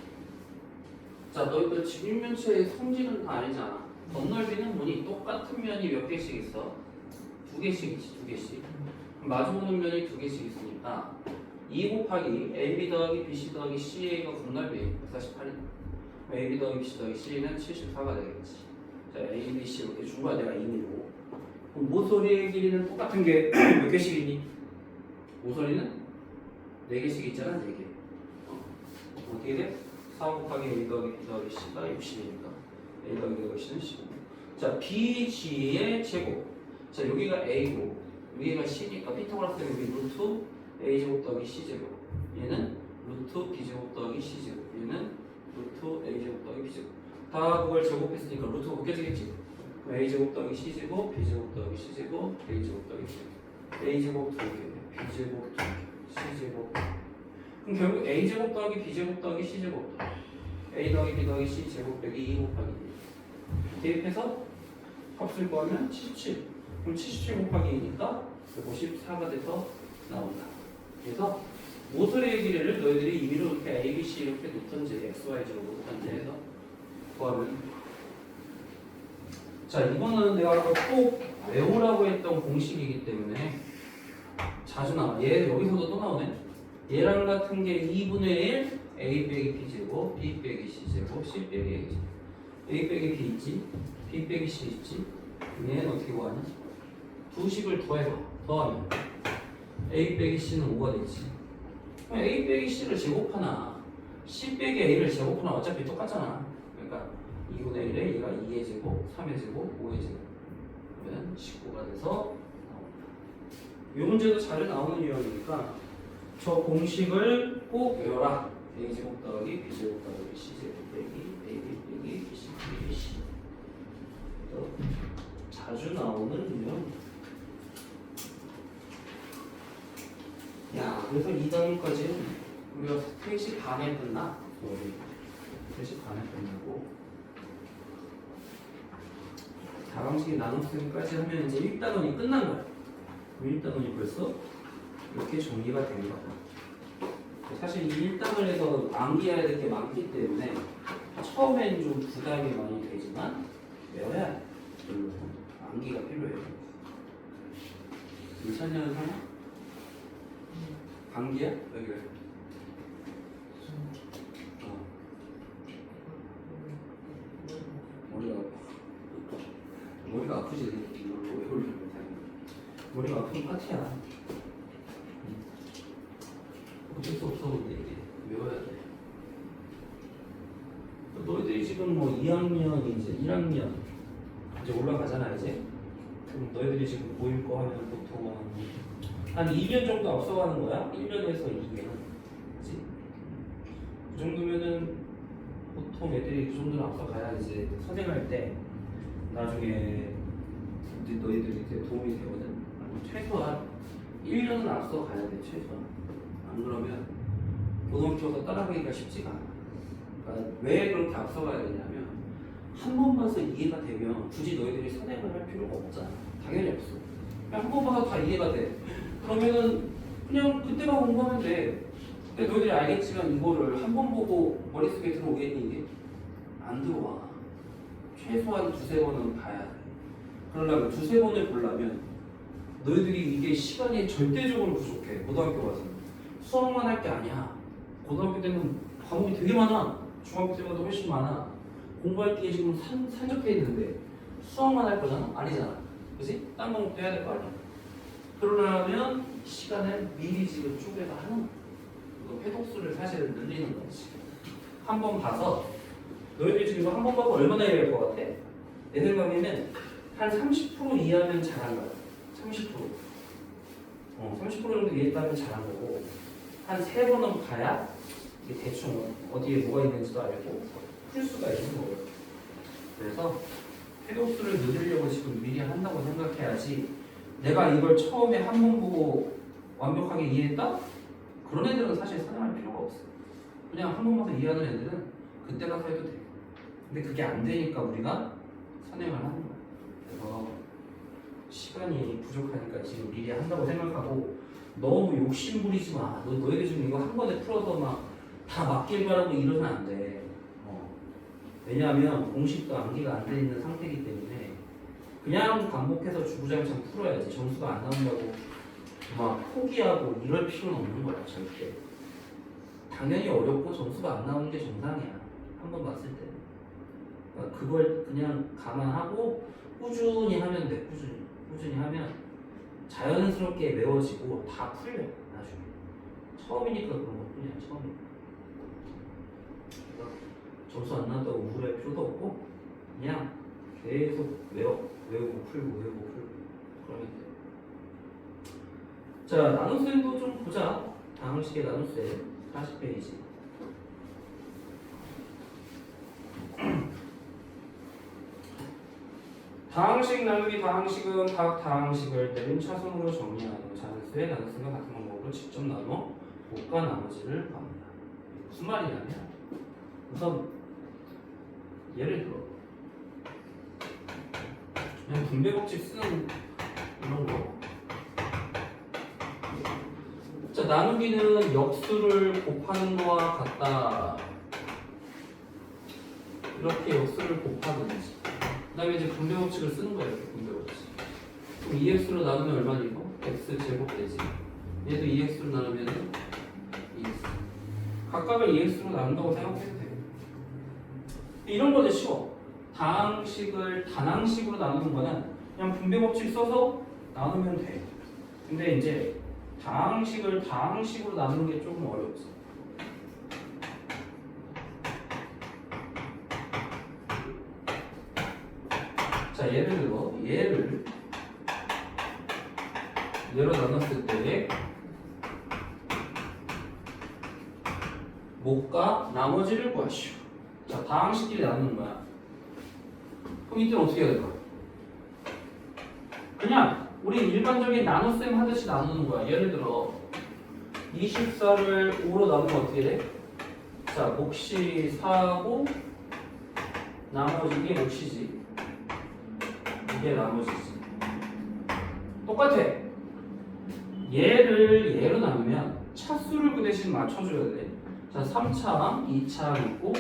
Speaker 1: 자, 너희들 지금 일면체의 성질은 다 알잖아. 덧넓이는 뭐니? 똑같은 면이 몇 개씩 있어? 두 개씩 있지, 두 개씩. 마주보는 면이 두 개씩 있으니까 2 곱하기 AB 더하기 BC 더하기 CA가 곱넓이 148이다. AB 더하기 BC 더하기 CA는 74가 되겠지. 자, A, B, C 이렇게 준 거야, 내가 임의로. 그럼 모서리의 길이는 똑같은 게 몇 개씩 있니? 모서리는 4개씩 있잖아, 4개. 어떻게 돼? 4 곱하기 A 더하기 B 더하기 C가 60이니까 A 더하기 B 더하기 C는 15. 자, BG의 제곱. 자, 여기가 A고 여기가 C니까 피타고라스 때문에 여기 루트 A제곱 더하기 C제곱. 얘는 루트 B제곱 더하기 C제곱. 얘는 루트 A제곱 더하기 B제곱. 다 그걸 제곱했으니까 루트가 벗겨지겠지? A제곱 더하기 C제곱, B제곱 더하기 C제곱, A제곱 더하기 B제곱. A제곱 2개, B제곱 2개, C제곱. 그럼 결국 A제곱 더하기 B제곱 더하기 C제곱. A 더하기 B 더하기 C제곱 빼기 2 곱하기 2. 대입해서 합을 구하면 77. 그럼 77 곱하기 2니까 154가 돼서 나온다. 그래서 모서리의 길이를 너희들이 임의로 이렇게 A, B, C 이렇게 놓던지 X, Y, Z로 놓던지 해서 구하면. 자, 이거는 내가 아까 꼭 외우라고 했던 공식이기 때문에 자주 나와. 얘 여기서도 또 나오네. 얘랑 같은 게 2분의 1 A 빼기 B 제곱, B 빼기 C 제곱, C 빼기 A 제곱. A 빼기 B 있지? B 빼기 C 있지? 얘는 어떻게 구하냐? 두 식을 더해봐. 더하면 A 빼기 C는 5가 되지. A 빼기 C를 제곱하나 C 빼기 A를 제곱하나 어차피 똑같잖아. 그러니까 2분의 1에 얘가 2의 제곱, 3의 제곱, 5의 제곱. 그러면 19가 돼서 나옵니다. 이 문제도 자주 나오는 유형이니까 저 공식을 꼭 외워라. A제곱 더하기 B제곱 더하기 C제곱 빼기 AB 빼기 BC 빼기 C. 자주 나오는 유형. 야, 그래서 2단원까지 우리가 3시 반에 끝나. 3시 반에 끝나고 다방식이 나눗셈까지 하면 이제 1단원이 끝난 거야. 1단원이 벌써 이렇게 정리가 된 거야. 사실 이 1단원에서 암기해야 될 게 많기 때문에 처음엔 좀 부담이 많이 되지만 외워야 돼. 암기가 필요해요. 괜찮냐는 하나? 감기야? 여기 왜? 머리가 아프지? 이걸로 외우려고 머리가 아픈 파티야. 어쩔 수 없어. 근데 이게 외워야 돼. 너희들이 지금 뭐 2학년 이제 1학년 이제 올라가잖아 이제. 그럼 너희들이 지금 고1 거 하면 보통 한 2년 정도 앞서가는 거야. 1년에서 2년. 그치? 그 정도면은 보통 애들이 그 정도는 앞서가야 이제 선행할 때 나중에 너희들이 이제 도움이 되거든. 최소한 1년은 앞서가야 돼. 최소한. 안 그러면 고등학교에서 따라가기가 쉽지가 않아. 그러니까 왜 그렇게 앞서가야 되냐면 한 번 봐서 이해가 되면 굳이 너희들이 선행을 할 필요가 없잖아. 당연히 없어. 그냥 한 번 봐서 다 이해가 돼. 그러면은 그냥 그때만 공부하면 돼. 근데 너희들이 알겠지만 이거를 한 번 보고 머릿속에 들어오겠니 이게? 안 들어와. 최소한 2-3번은 봐야 돼. 그러려면 2-3번을 보려면 너희들이 이게 시간이 절대적으로 부족해. 고등학교 가서 수학만 할 게 아니야. 고등학교 때는 과목이 되게 많아. 중학교 때보다 훨씬 많아. 공부할 게 지금 산적해 있는데 수학만 할 거잖아? 아니잖아. 그치? 딴 과목도 해야 될 거 아니야. 그러려면 시간을 미리 지금 쪼개서 하는 거야. 회독수를 사실은 늘리는 거지. 한 번 봐서 너희들이 지금 한 번 봐서 얼마나 이해할 것 같아? 내 생각에는 한 30% 이해하면 잘한 거야. 30%. 30% 정도 이해했다면 잘한 거고 한 3번은 봐야 이게 대충 어디에 뭐가 있는지도 알고 풀 수가 있는 거예요. 그래서 회독수를 늘리려고 지금 미리 한다고 생각해야지 내가 이걸 처음에 한 번 보고 완벽하게 이해했다? 그런 애들은 사실 선행할 필요가 없어. 그냥 한 번 봐서 이해하는 애들은 그때 가서 해도 돼. 근데 그게 안 되니까 우리가 선행을 하는 거야. 그래서 시간이 부족하니까 지금 미리 한다고 생각하고 너무 욕심 부리지 마. 너희들 지금 이거 한 번에 풀어서 막 다 맞길 바라고 이러면 안 돼. 왜냐하면 공식도 암기가 안 돼 있는 상태이기 때문에 그냥 반복해서 주구장창 풀어야지. 점수가 안 나온다고 막 포기하고 이럴 필요는 없는 거야. 절대. 당연히 어렵고 점수가 안 나오는 게 정상이야. 한 번 봤을 때. 그러니까 그걸 그냥 감안하고 꾸준히 하면 돼. 꾸준히 하면 자연스럽게 외워지고 다 풀려. 나중에. 처음이니까 그런 것뿐이야. 처음이니까. 그러니까 점수 안 나온다고 우울할 필요도 없고 그냥 계속 외우고 풀고 그러면 돼. 자, 나눗셈도 좀 보자. 다항식의 나눗셈 40페이지. 다항식 나누기 다항식은 각 다항식을 내림차순으로 정리하는 자연수의 나눗셈과 같은 방법으로 직접 나눠 곱과 나머지를 구합니다. 무슨 말이냐면 우선 예를 들어 그냥 분배법칙 쓰는 이런 거. 자, 나누기는 역수를 곱하는 거와 같다. 이렇게 역수를 곱하든지. 그 다음에 이제 분배법칙을 쓰는 거예요. 이렇게 분배법칙. 그럼 2x로 나누면 얼마니고? x 제곱 되지. 얘도 2x로 나누면 2x. 각각을 2x로 나눈다고 생각해도 돼요. 이런 거는 쉬워. 다항식을 단항식으로 나누는 거는 그냥 분배법칙 써서 나누면 돼. 근데 이제 다항식을 다항식으로 나누는 게 조금 어렵지. 자, 예를 들어 얘로 나눴을 때 목과 나머지를 구하시오. 자, 다항식끼리 나누는 거야. 그럼 이때는 어떻게 해야 될까? 그냥 우리 일반적인 나눗셈 하듯이 나누는 거야. 예를 들어 24를 5로 나누면 어떻게 돼? 자, 몫이 4고 나머지 이게 몫이지. 이게 나머지지. 똑같아. 얘를 얘로 나누면 차수를 그 대신 맞춰줘야 돼. 자, 3차항, 2차항 있고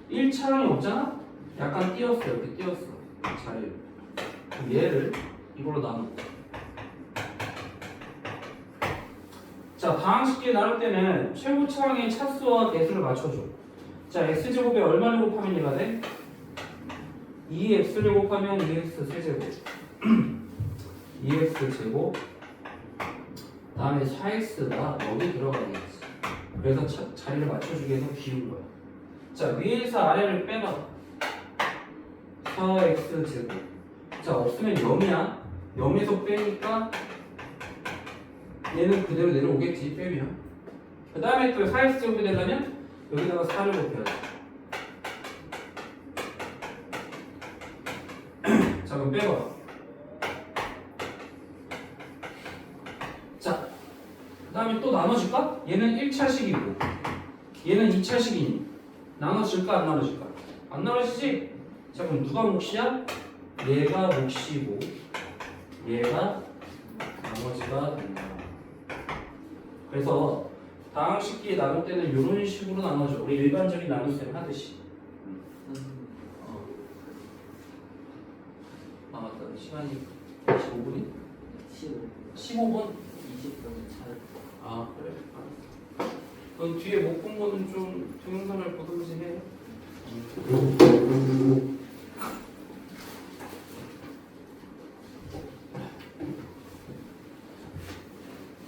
Speaker 1: 1차항이 없잖아? 약간 띄었어. 이렇게 띄었어. 자리를. 그럼 얘를 이걸로 나누고. 자, 다항식끼리 나눌 때는 최고 차항의 차수와 개수를 맞춰줘. 자, x제곱에 얼마를 곱하면 얘가 돼? 2x를 곱하면 2x 세제곱 2x 제곱 다음에 4x가 여기 들어가겠지. 그래서 자리를 맞춰주기 위해서 비운 거야. 자, 위에서 아래를 빼봐. 4x 제곱. 자, 없으면 0이야. 0에서 빼니까 얘는 그대로 내려오겠지. 빼면. 그 다음에 또 4x 제곱이 되려면 여기다가 4를 곱해야지. 자, 그럼 빼봐. 자, 그 다음에 또 나눠줄까? 얘는 1차식이고 얘는 2차식이니 나눠질까 안 나눠질까? 안 나눠지지? 자, 그럼 누가 몫이야? 얘가 몫이고 얘가 나머지가 된다. 그래서 다항식끼리 나눌 때는 이런 식으로 나눠줘. 우리 일반적인 나눗셈 하듯이. 아, 맞다. 시간이 15분이? 15분?
Speaker 2: 20분 잘.
Speaker 1: 아, 그래? 그럼 뒤에 못 본 거는 좀 동영상을 보든지 해.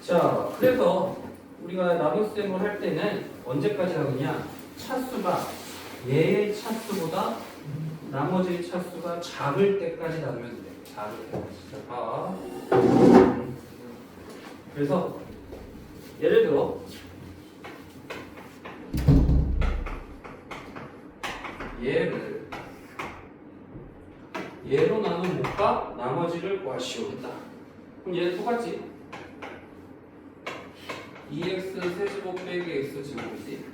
Speaker 1: 자, 그래서 우리가 나눗셈을 할 때는 언제까지 하느냐? 차수가 얘의 차수보다 나머지 차수가 작을 때까지 나누면 돼. 작을 때까지. 자, 봐. 그래서 예를 들어 얘로 나눈 몫과 나머지를 구하시오 했다. 그럼 얘는 똑같지? 2x 세제곱 빼기 x 제곱이지.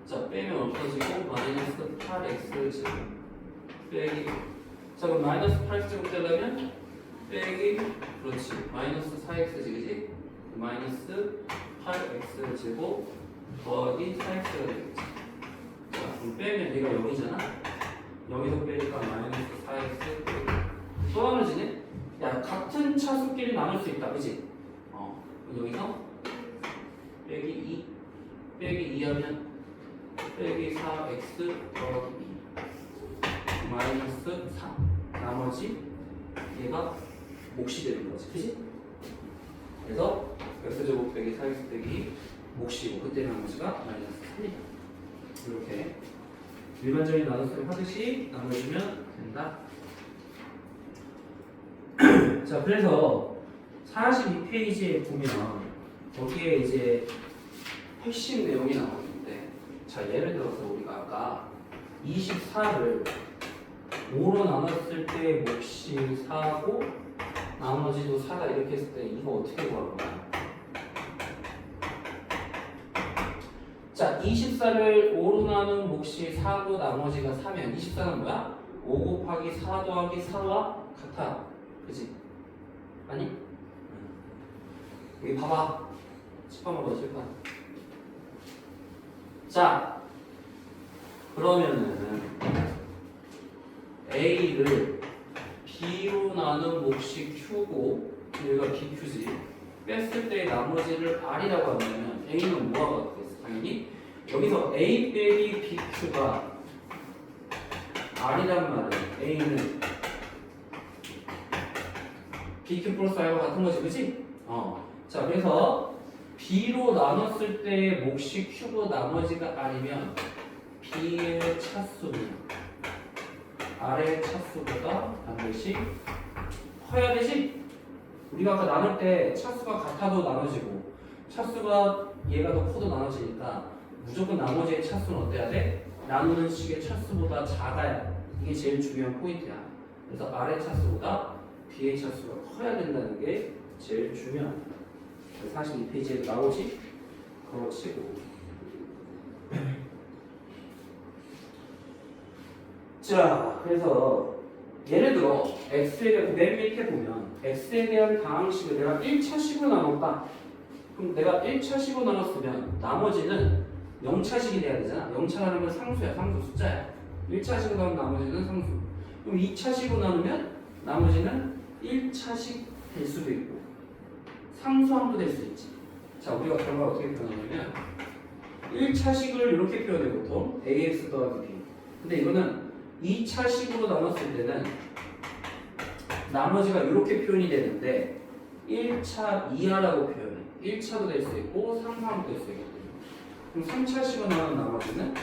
Speaker 1: 자, 빼면 없어지고 마이너스 8x 제곱 빼기. 자, 그럼 마이너스 8x 제곱 되려면 빼기, 그렇지, 마이너스 4x지, 그지? 마이너스 8x 제곱 더하기 4x가 되겠지. 자, 그럼 빼면 얘가 0이잖아. 여기서 빼니까 마이너스 4x 또 나눠지네? 야, 같은 차수끼리 나눌 수 있다, 그치? 여기서 빼기 2 빼기 2 하면 빼기 4x 더하기 2 마이너스 3 나머지 얘가 몫이 되는 거지, 그치? 그래서 x제곱 빼기 4x 빼기 몫이고 그때 나머지가 마이너스 3이다. 이렇게 일반적인 나눗셈 하듯이 나눠주면 된다. 자, 그래서 42페이지에 보면 거기에 이제 핵심 내용이 나오는데, 자, 예를 들어서 우리가 아까 24를 5로 나눴을 때 몫이 4고 나머지도 4다 이렇게 했을 때 이거 어떻게 구할 거야? 자, 24를 5로 나눈 몫이 4고 나머지가 4면 24는 뭐야? 5 곱하기 4 더하기 4와 같아. 그치? 아니? 여기 봐봐. 10번 봐봐, 10번. 자, 그러면은 A를 B로 나눈 몫이 Q고 여기가 BQ지. 뺐을 때 나머지를 R이라고 하면 A는 뭐가 되겠어? 당연히 여기서 A 빼기 BQ가 R이란 말은 A는 BQ 플러스 R과 같은 거지, 그치? 자, 그래서 B로 나눴을 때 몫이 Q고 나머지가 R이면 B의 차수는 R의 차수보다 반드시 커야 되지? 우리가 아까 나눌 때 차수가 같아도 나눠지고 차수가 얘가 더 커도 나눠지니까 무조건 나머지의 차수는 어때야 돼? 나누는 식의 차수보다 작아야. 이게 제일 중요한 포인트야. 그래서 R의 차수보다 B의 차수가 커야 된다는 게 제일 중요합니다. 42페이지에도 나오지? 그거 치고. 자, 그래서 예를 들어 x에 대한 맨 밑에 보면 x에 대한 방항식을 내가 1차식으로 나눴다. 그럼 내가 1차식으로 나눴으면 나머지는 0차식이 돼야 되잖아. 0차라는 건 상수야, 상수 숫자야. 1차식으로 나누면 나머지는 상수. 그럼 2차식으로 나누면 나머지는 1차식 될 수도 있고 상수함도 될 수 있지. 자, 우리가 결과 어떻게 표현하냐면 1차식을 이렇게 표현해 보통 ax 더하기 b. 근데 이거는 2차식으로 나눴을 때는 나머지가 이렇게 표현이 되는데 1차 이하라고 표현해. 1차도 될 수 있고 상수함도 될 수 있거든요. 그럼 3차식으로 나눈 나머지는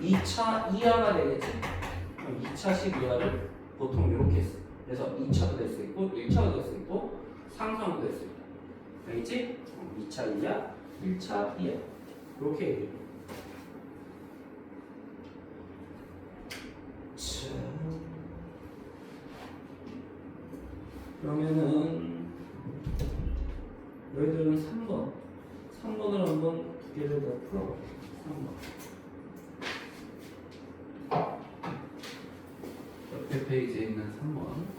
Speaker 1: 2차 이하가 되겠지. 그럼 2차식 이하를 보통 이렇게 써. 그래서 2차도 될 수 있고 1차도 될 수 있고 상수함도 될 수 있다. 알겠지? 2차 이하, 1차 이하 이렇게 얘기해. 자, 그러면은 너희들은 3번을 한번 두 개를 더 풀어봐. 3번 옆에 페이지에 있는 3번.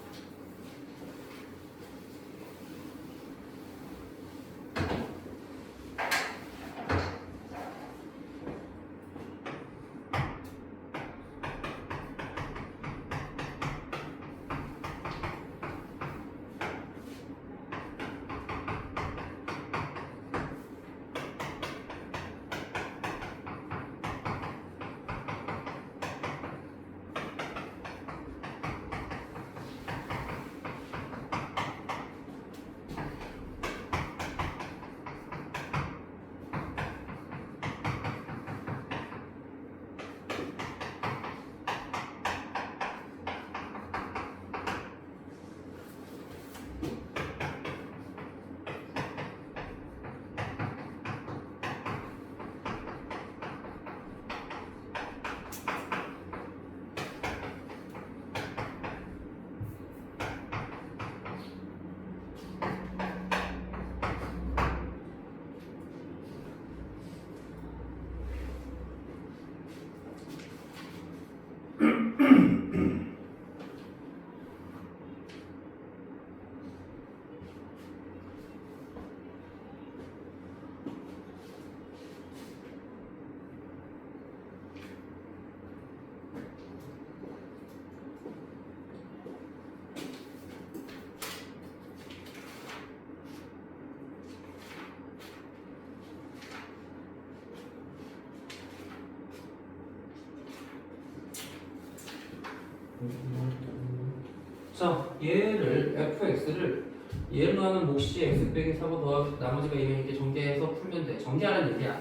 Speaker 1: 자, 얘를 fx를 얘로 하는 몫이 x 빼기 4고 더하기 나머지가 2면 이렇게 전개해서 풀면 돼. 전개하라는 얘기야.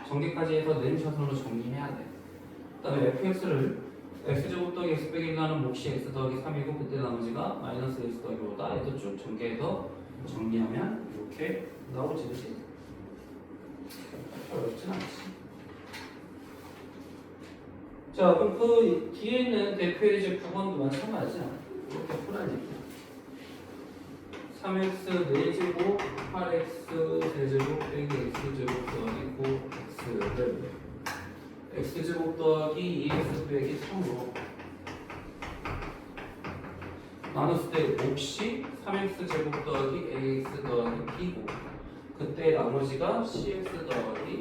Speaker 1: 전개까지 해서 내림차순으로 정리해야 돼. 그 다음에 fx를 x제곱 더하기 x 빼기 1하는 몫이 x 더하기 3이고 그때 나머지가 마이너스 x 더하기 5다. 얘도 쭉 전개해서 정리하면 이렇게 나오지, 그치? 어렵진 않지. 자, 그럼 그 뒤에 있는 대표의 9번도 마찬가지야. 이렇게 풀어야겠다. 3x 4제곱 8x 세제곱 빼기 x제곱 더하기 9x를 x제곱 더하기 2x 빼기 3으로 나눴을 때 몫이 3x제곱 더하기 ax 더하기 b고 그때 나머지가 cx 더하기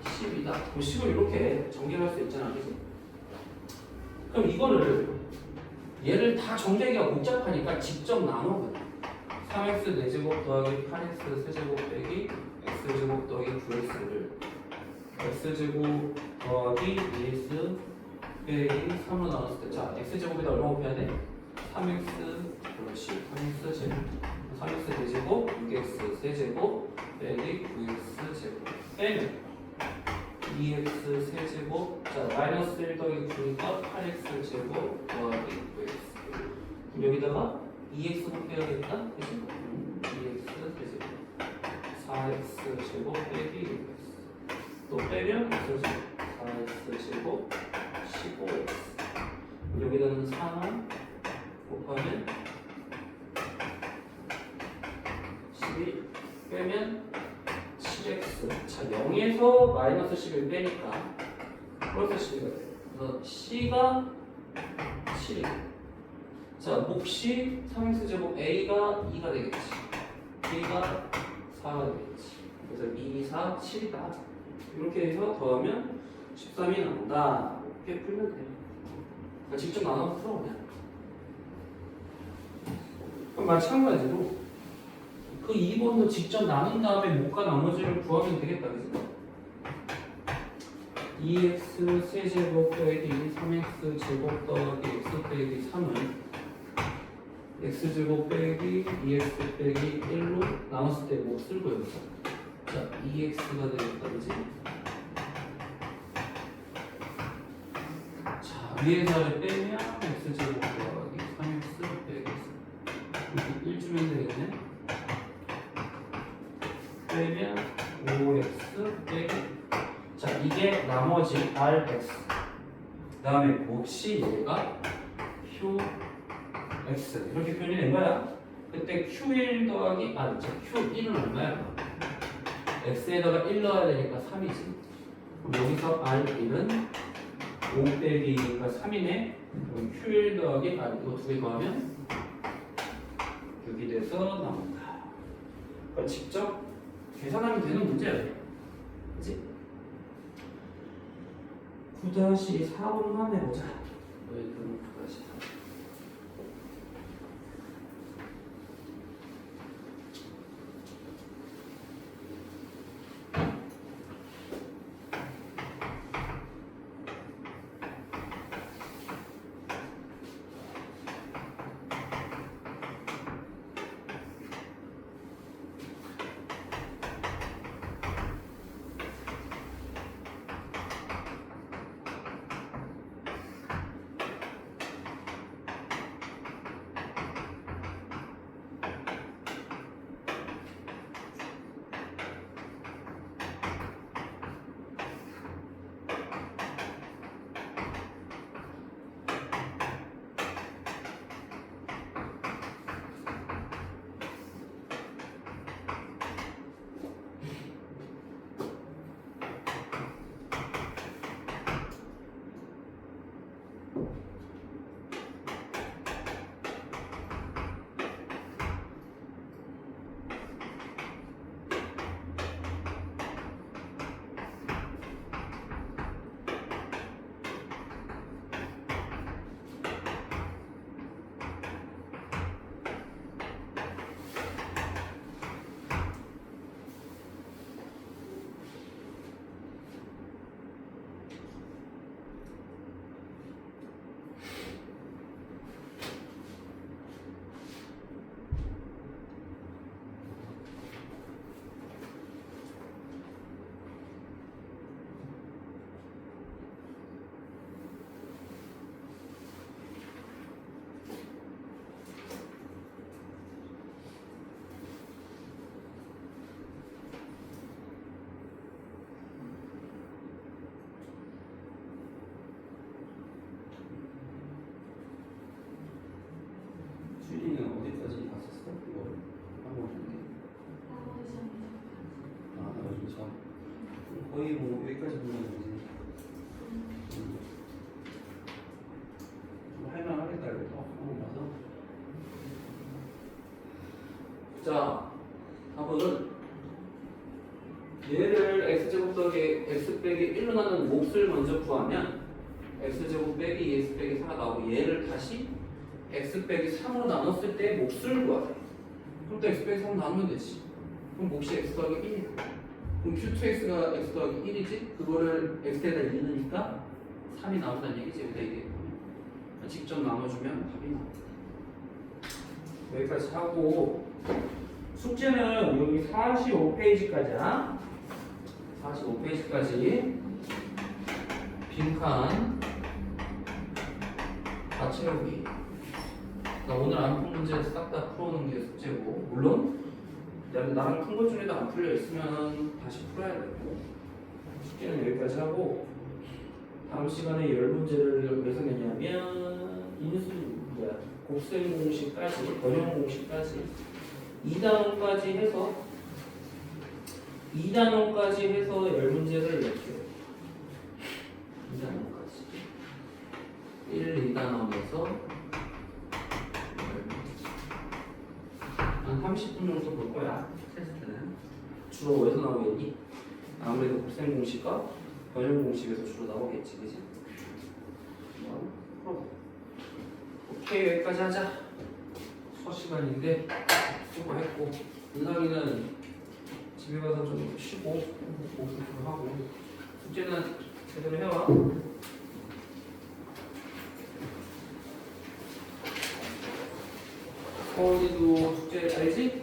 Speaker 1: 10이다. 그럼 10을 이렇게 전개할 수 있잖아, 그치? 그럼 이거를 얘를 다 전개하기가 복잡하니까 직접 나눠 그냥 3x 4제곱 더하기 8x 세제곱 빼기 x제곱 더하기 9x를 x제곱 더하기 2x 빼기 3으로 나눴을 때 자, x제곱에다 얼마 곱해야 돼? 3x 그렇지 3x 제곱 3x 4제곱 6x 세제곱 빼기 9x 제곱 빼면 2x 세제곱 자 마이너스 1 더하기 9니까 8x 제곱 더하기 9x 그럼 여기다가 2x 곱해야겠다 그치? 2x 세제곱 4x 제곱 빼기 6x 또 빼면 4x 제곱 15x 여기다는 4 곱하면 11 빼면 7x 자 0에서 마이너스 11 빼니까 플러스 11가 돼요. 그래서 c가 7이고 자 몫이 3x제곱 a가 2가 되겠지 b가 4가 되겠지 그래서 2, 4, 7이다 이렇게 해서 더하면 13이 나온다 이렇게 풀면 돼요. 그러니까 직접 나눠서 풀어 그냥 그럼 마찬가지로 그 2번도 직접 나눈 다음에 못과 나머지를 구하면 되겠다, 그치? 2x 세제곱 빼기 3x 제곱 더하기 x 빼기 3은 x제곱 빼기 2x 빼기 1로 나눴을 때 몫을 구해보자. 자, 2x가 되겠다, 그치? 자, 위에서를 빼면 x제곱 더하기 3x 빼기 3 이렇게 1주면 되겠네? 빼면 5x 빼기 자 이게 나머지 rx 그 다음에 몫이 얘가 qx 이렇게 표현이 된 거야. 그때 q1 더하기 q1은 얼마야? x에다가 1 넣어야 되니까 3이지 그럼 여기서 r1은 5 빼기 2니까 3이네 그럼 q1 더하기 r 이거 두 개 더하면 6이 돼서 나온다. 그러니까 직접 계산하면 되는 문제야. 그치? 9-4번만 해보자. 너희들은 9-4. 원하는 몫을 먼저 구하면 x제곱 빼기 2x 빼기 4가 나오고 얘를 다시 x 빼기 3으로 나눴을 때 몫을 구하래. 그럼 또 x 빼기 3 나누면 되지. 그럼 몫이 x 더하기 1이야. 그럼 q2x가 x 더하기 1이지? 그거를 x에다 2 넣으니까 3이 나온다는 얘기지. 여기다 이게 직접 나눠주면 답이 나와. 여기까지 하고 숙제는 여기 45페이지까지야. 45페이지까지 빈칸 다 채우기. 나 오늘 안 푼 문제 싹 다 풀어오는 게 숙제고, 물론 나랑 푼 것 중에도 안 풀려 있으면 다시 풀어야 되고. 숙제는 여기까지 하고 다음 시간에 10문제를 왜 생겼냐면 곱셈 공식까지, 변형 공식까지 2단원까지 해서 10문제를 이렇게 2단원까지 1, 2단원에서 한 30분 정도 볼 거야. 테스트는 주로 어디서 나오겠니? 아무래도 곱셈 공식과 변형 공식에서 주로 나오겠지, 그지? 오케이, 여기까지 하자. 수업 시간인데 수고했고, 은상이는 집에 가서 좀 쉬고 복습 좀 하고 숙제는 제대로 해와. 서울이도 숙제 알지?